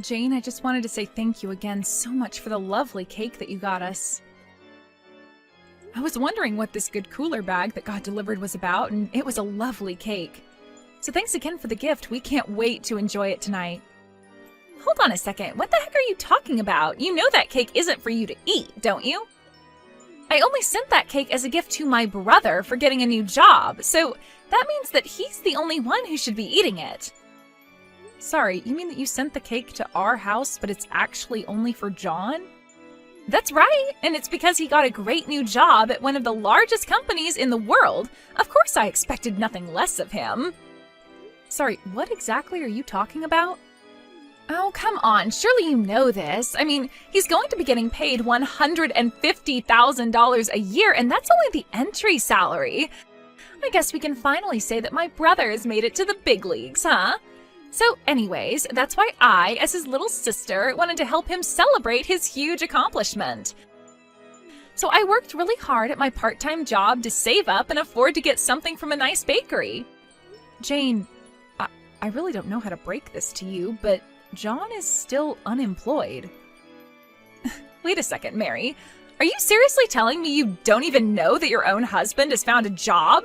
Jane, I just wanted to say thank you again so much for the lovely cake that you got us. I was wondering what this good cooler bag that got delivered was about, and it was a lovely cake. So thanks again for the gift. We can't wait to enjoy it tonight. Hold on a second. What the heck are you talking about? You know that cake isn't for you to eat, don't you? I only sent that cake as a gift to my brother for getting a new job, so that means that he's the only one who should be eating it. Sorry, you mean that you sent the cake to our house, but it's actually only for John? That's right, and it's because he got a great new job at one of the largest companies in the world. Of course I expected nothing less of him. Sorry, what exactly are you talking about? Oh, come on, surely you know this. I mean, he's going to be getting paid $150,000 a year, and that's only the entry salary. I guess we can finally say that my brother has made it to the big leagues, huh? So anyways, that's why I, as his little sister, wanted to help him celebrate his huge accomplishment. So I worked really hard at my part-time job to save up and afford to get something from a nice bakery. Jane, I really don't know how to break this to you, but John is still unemployed. Wait a second, Mary. Are you seriously telling me you don't even know that your own husband has found a job?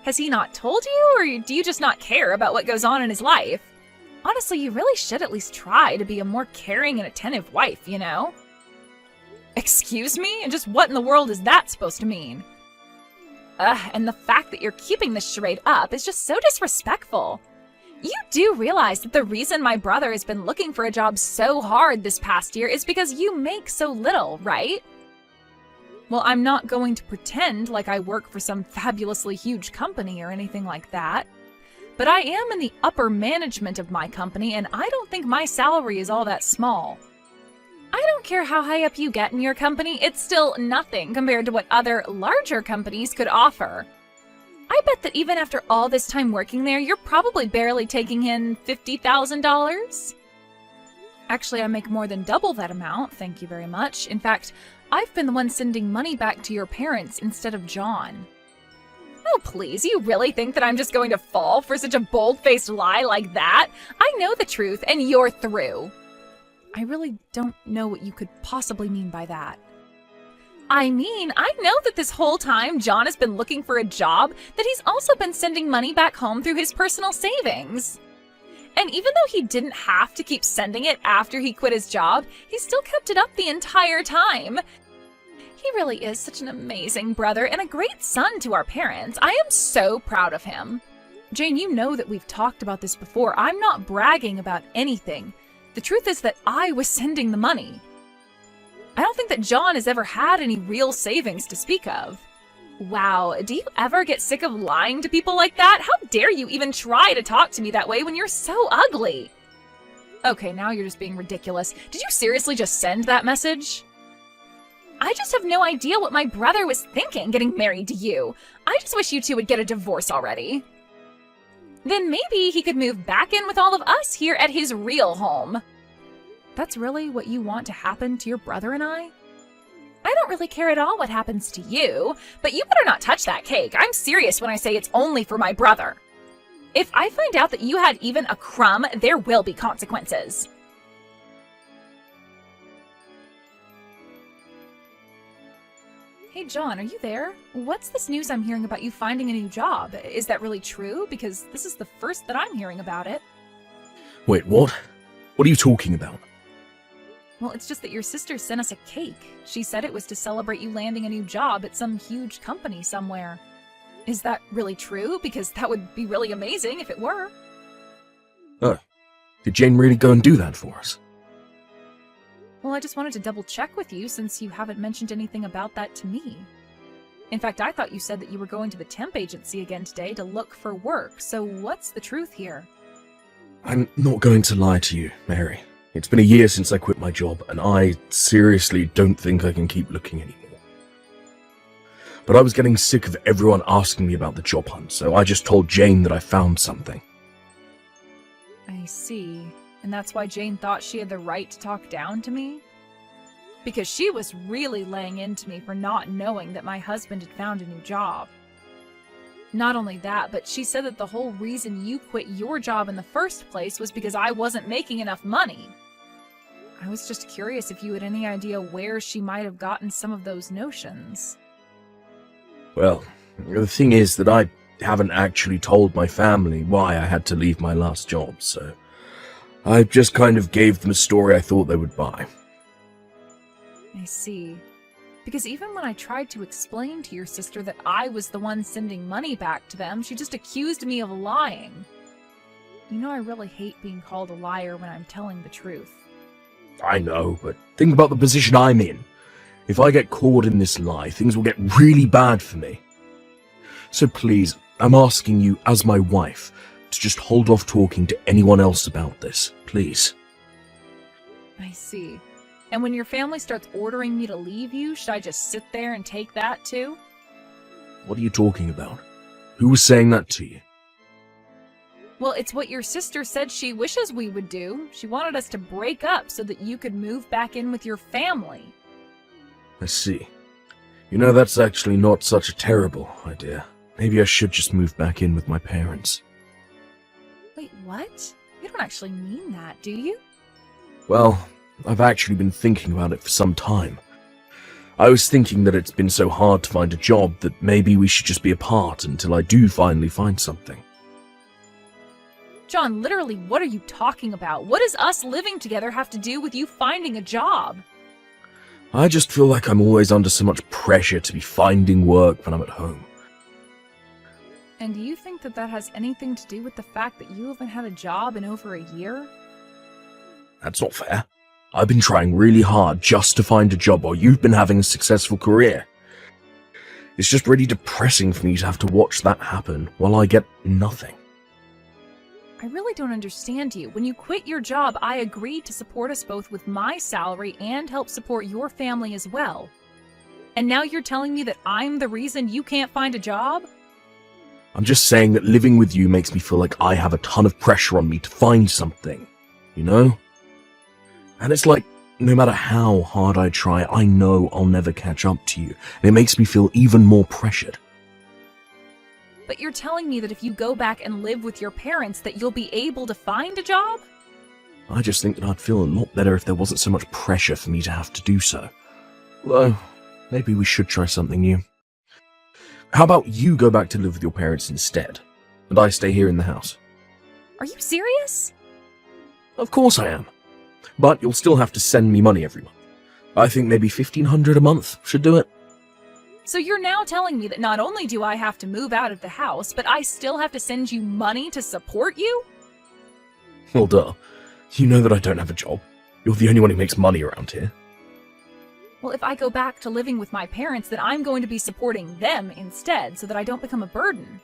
Has he not told you, or do you just not care about what goes on in his life? Honestly, you really should at least try to be a more caring and attentive wife, you know? Excuse me? And just what in the world is that supposed to mean? And the fact that you're keeping this charade up is just so disrespectful. You do realize that the reason my brother has been looking for a job so hard this past year is because you make so little, right? Well, I'm not going to pretend like I work for some fabulously huge company or anything like that. But I am in the upper management of my company, and I don't think my salary is all that small. I don't care how high up you get in your company, it's still nothing compared to what other larger companies could offer. I bet that even after all this time working there, you're probably barely taking in $50,000. Actually, I make more than double that amount, thank you very much. In fact, I've been the one sending money back to your parents instead of John. Oh, please, you really think that I'm just going to fall for such a bold-faced lie like that? I know the truth, and you're through. I really don't know what you could possibly mean by that. I mean, I know that this whole time John has been looking for a job, that he's also been sending money back home through his personal savings. And even though he didn't have to keep sending it after he quit his job, he still kept it up the entire time. He really is such an amazing brother and a great son to our parents. I am so proud of him. Jane, you know that we've talked about this before. I'm not bragging about anything. The truth is that I was sending the money. I don't think that John has ever had any real savings to speak of. Wow, do you ever get sick of lying to people like that? How dare you even try to talk to me that way when you're so ugly? Okay, now you're just being ridiculous. Did you seriously just send that message? I just have no idea what my brother was thinking getting married to you. I just wish you two would get a divorce already. Then maybe he could move back in with all of us here at his real home. That's really what you want to happen to your brother and I? I don't really care at all what happens to you, but you better not touch that cake. I'm serious when I say it's only for my brother. If I find out that you had even a crumb, there will be consequences. Hey John, are you there? What's this news I'm hearing about you finding a new job? Is that really true? Because this is the first that I'm hearing about it. Wait, what? What are you talking about? Well, it's just that your sister sent us a cake. She said it was to celebrate you landing a new job at some huge company somewhere. Is that really true? Because that would be really amazing if it were. Oh, did Jane really go and do that for us? Well, I just wanted to double check with you since you haven't mentioned anything about that to me. In fact, I thought you said that you were going to the temp agency again today to look for work, so what's the truth here? I'm not going to lie to you, Mary. It's been a year since I quit my job, and I seriously don't think I can keep looking anymore. But I was getting sick of everyone asking me about the job hunt, so I just told Jane that I found something. I see. And that's why Jane thought she had the right to talk down to me? Because she was really laying into me for not knowing that my husband had found a new job. Not only that, but she said that the whole reason you quit your job in the first place was because I wasn't making enough money. I was just curious if you had any idea where she might have gotten some of those notions. Well, the thing is that I haven't actually told my family why I had to leave my last job, so I just kind of gave them a story I thought they would buy. I see. Because even when I tried to explain to your sister that I was the one sending money back to them, she just accused me of lying. You know I really hate being called a liar when I'm telling the truth. I know, but think about the position I'm in. If I get caught in this lie, things will get really bad for me. So please, I'm asking you as my wife to just hold off talking to anyone else about this, please. I see. And when your family starts ordering me to leave you, should I just sit there and take that too? What are you talking about? Who was saying that to you? Well, it's what your sister said she wishes we would do. She wanted us to break up so that you could move back in with your family. I see. You know, that's actually not such a terrible idea. Maybe I should just move back in with my parents. Wait, what? You don't actually mean that, do you? Well, I've actually been thinking about it for some time. I was thinking that it's been so hard to find a job that maybe we should just be apart until I do finally find something. John, literally, what are you talking about? What does us living together have to do with you finding a job? I just feel like I'm always under so much pressure to be finding work when I'm at home. And do you think that that has anything to do with the fact that you haven't had a job in over a year? That's not fair. I've been trying really hard just to find a job while you've been having a successful career. It's just really depressing for me to have to watch that happen while I get nothing. I really don't understand you. When you quit your job, I agreed to support us both with my salary and help support your family as well. And now you're telling me that I'm the reason you can't find a job? I'm just saying that living with you makes me feel like I have a ton of pressure on me to find something, you know? And it's like, no matter how hard I try, I know I'll never catch up to you, and it makes me feel even more pressured. But you're telling me that if you go back and live with your parents that you'll be able to find a job? I just think that I'd feel a lot better if there wasn't so much pressure for me to have to do so. Although, maybe we should try something new. How about you go back to live with your parents instead, and I stay here in the house? Are you serious? Of course I am. But you'll still have to send me money every month. I think maybe $1,500 a month should do it. So you're now telling me that not only do I have to move out of the house, but I still have to send you money to support you? Well, duh. You know that I don't have a job. You're the only one who makes money around here. Well, if I go back to living with my parents, then I'm going to be supporting them instead, so that I don't become a burden.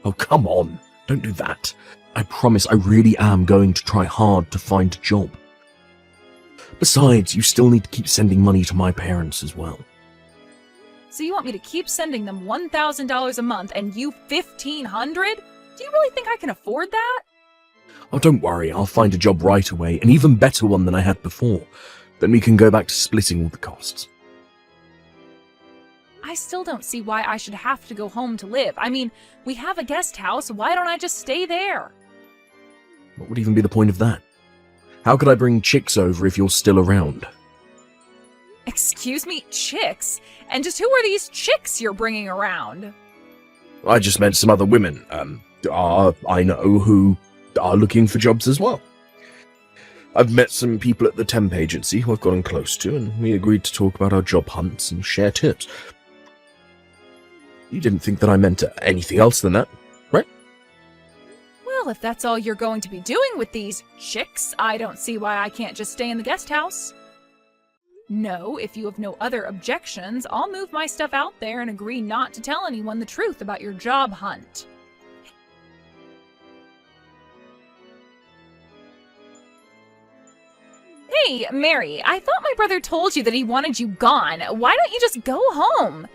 Oh, come on. Don't do that. I promise I really am going to try hard to find a job. Besides, you still need to keep sending money to my parents as well. So you want me to keep sending them $1,000 a month and you $1,500? Do you really think I can afford that? Oh, don't worry, I'll find a job right away, an even better one than I had before. Then we can go back to splitting all the costs. I still don't see why I should have to go home to live. I mean, we have a guest house, why don't I just stay there? What would even be the point of that? How could I bring chicks over if you're still around? Excuse me, chicks? And just who are these chicks you're bringing around? I just met some other women, I know who are looking for jobs as well. I've met some people at the temp agency who I've gotten close to, and we agreed to talk about our job hunts and share tips. You didn't think that I meant anything else than that, right? Well, if that's all you're going to be doing with these chicks, I don't see why I can't just stay in the guest house. No, if you have no other objections, I'll move my stuff out there and agree not to tell anyone the truth about your job hunt. Hey, Mary, I thought my brother told you that he wanted you gone. Why don't you just go home?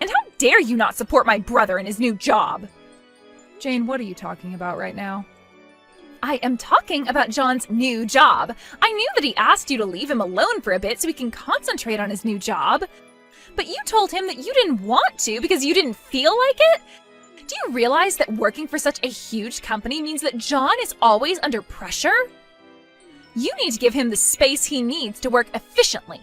And how dare you not support my brother in his new job? Jane, what are you talking about right now? I am talking about John's new job. I knew that he asked you to leave him alone for a bit so he can concentrate on his new job. But you told him that you didn't want to because you didn't feel like it? Do you realize that working for such a huge company means that John is always under pressure? You need to give him the space he needs to work efficiently.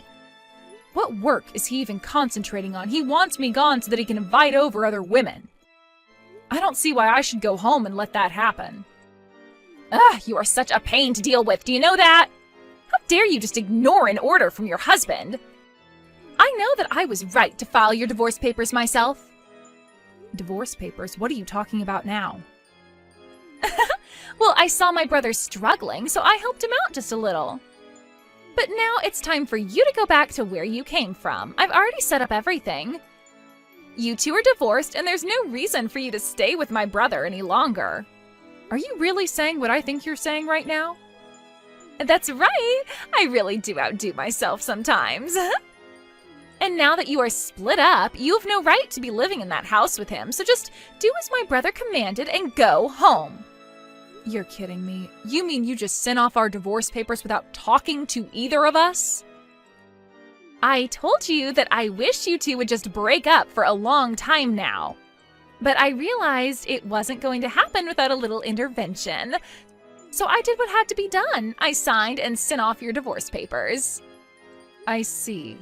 What work is he even concentrating on? He wants me gone so that he can invite over other women. I don't see why I should go home and let that happen. Ugh, you are such a pain to deal with, do you know that? How dare you just ignore an order from your husband? I know that I was right to file your divorce papers myself. Divorce papers? What are you talking about now? Well, I saw my brother struggling, so I helped him out just a little. But now it's time for you to go back to where you came from. I've already set up everything. You two are divorced, and there's no reason for you to stay with my brother any longer. Are you really saying what I think you're saying right now? That's right. I really do outdo myself sometimes. And now that you are split up, you have no right to be living in that house with him, so just do as my brother commanded and go home. You're kidding me. You mean you just sent off our divorce papers without talking to either of us? I told you that I wish you two would just break up for a long time now. But I realized it wasn't going to happen without a little intervention. So I did what had to be done. I signed and sent off your divorce papers. I see.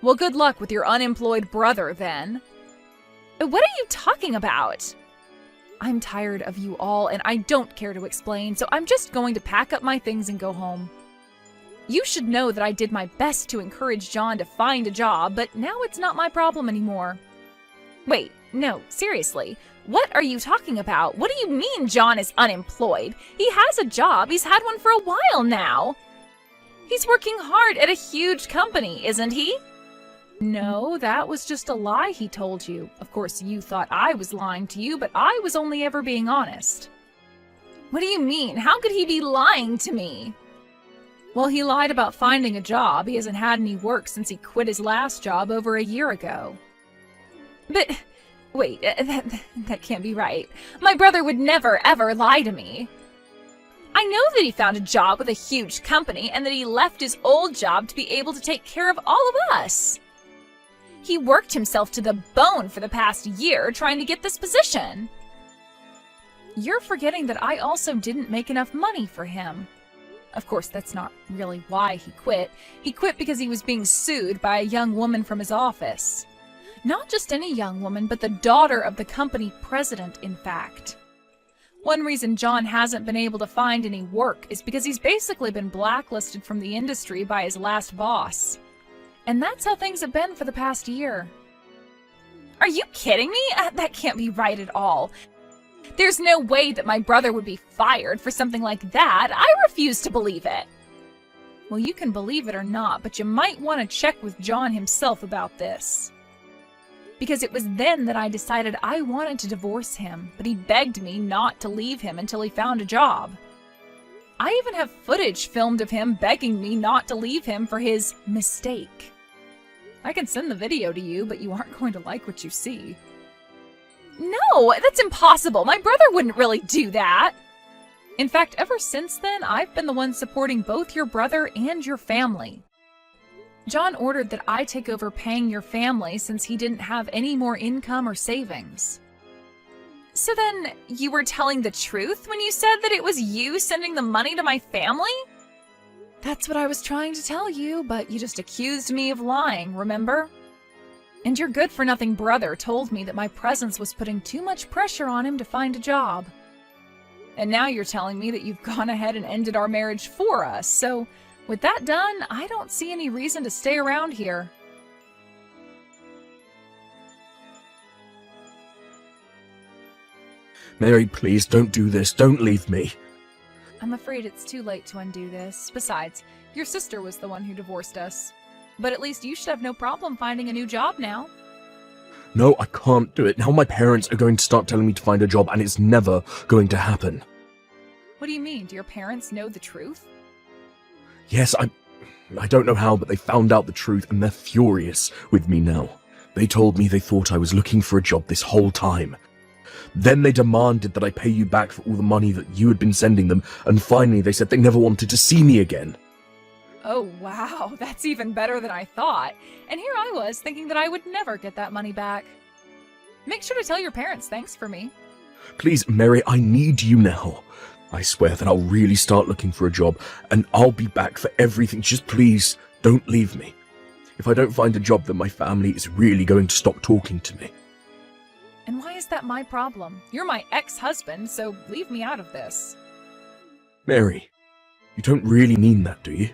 Well, good luck with your unemployed brother, then. What are you talking about? I'm tired of you all, and I don't care to explain, so I'm just going to pack up my things and go home. You should know that I did my best to encourage John to find a job, but now it's not my problem anymore. Wait, no, seriously. What are you talking about? What do you mean John is unemployed? He has a job. He's had one for a while now. He's working hard at a huge company, isn't he? No, that was just a lie he told you. Of course, you thought I was lying to you, but I was only ever being honest. What do you mean? How could he be lying to me? Well, he lied about finding a job. He hasn't had any work since he quit his last job over a year ago. But, wait, that can't be right. My brother would never, ever lie to me. I know that he found a job with a huge company and that he left his old job to be able to take care of all of us. He worked himself to the bone for the past year trying to get this position. You're forgetting that I also didn't make enough money for him. Of course, that's not really why he quit. He quit because he was being sued by a young woman from his office. Not just any young woman, but the daughter of the company president, in fact. One reason John hasn't been able to find any work is because he's basically been blacklisted from the industry by his last boss. And that's how things have been for the past year. Are you kidding me? That can't be right at all. There's no way that my brother would be fired for something like that. I refuse to believe it. Well, you can believe it or not, but you might want to check with John himself about this. Because it was then that I decided I wanted to divorce him, but he begged me not to leave him until he found a job. I even have footage filmed of him begging me not to leave him for his mistake. I can send the video to you, but you aren't going to like what you see. No, that's impossible. My brother wouldn't really do that. In fact, ever since then, I've been the one supporting both your brother and your family. John ordered that I take over paying your family since he didn't have any more income or savings. So then, you were telling the truth when you said that it was you sending the money to my family? That's what I was trying to tell you, but you just accused me of lying, remember? And your good-for-nothing brother told me that my presence was putting too much pressure on him to find a job. And now you're telling me that you've gone ahead and ended our marriage for us, so with that done, I don't see any reason to stay around here. Mary, please, don't do this. Don't leave me. I'm afraid it's too late to undo this. Besides, your sister was the one who divorced us. But at least you should have no problem finding a new job now. No, I can't do it. Now my parents are going to start telling me to find a job, and it's never going to happen. What do you mean? Do your parents know the truth? Yes, I don't know how, but they found out the truth, and they're furious with me now. They told me they thought I was looking for a job this whole time. Then they demanded that I pay you back for all the money that you had been sending them, and finally they said they never wanted to see me again. Oh, wow, that's even better than I thought. And here I was thinking that I would never get that money back. Make sure to tell your parents thanks for me. Please, Mary, I need you now. I swear that I'll really start looking for a job, and I'll be back for everything. Just please, don't leave me. If I don't find a job, then my family is really going to stop talking to me. And why is that my problem? You're my ex-husband, so leave me out of this. Mary, you don't really mean that, do you?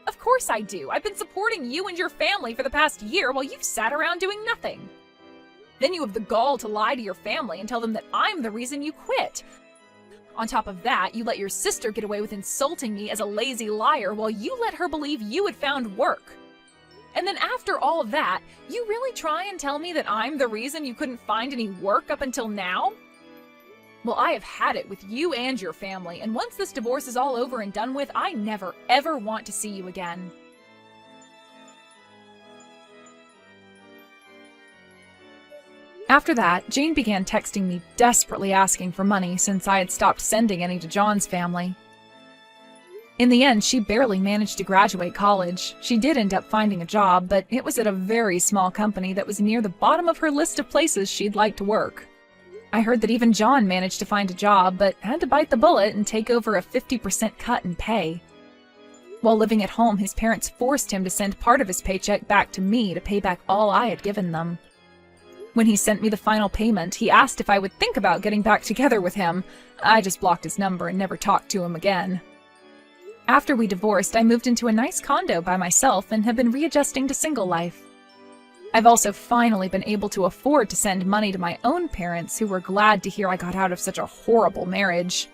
Of course I do. I've been supporting you and your family for the past year while you've sat around doing nothing. Then you have the gall to lie to your family and tell them that I'm the reason you quit. On top of that, you let your sister get away with insulting me as a lazy liar while you let her believe you had found work. And then after all of that, you really try and tell me that I'm the reason you couldn't find any work up until now? Well, I have had it with you and your family, and once this divorce is all over and done with, I never, ever want to see you again. After that, Jane began texting me, desperately asking for money since I had stopped sending any to John's family. In the end, she barely managed to graduate college. She did end up finding a job, but it was at a very small company that was near the bottom of her list of places she'd like to work. I heard that even John managed to find a job, but had to bite the bullet and take over a 50% cut in pay. While living at home, his parents forced him to send part of his paycheck back to me to pay back all I had given them. When he sent me the final payment, he asked if I would think about getting back together with him. I just blocked his number and never talked to him again. After we divorced, I moved into a nice condo by myself and have been readjusting to single life. I've also finally been able to afford to send money to my own parents, who were glad to hear I got out of such a horrible marriage.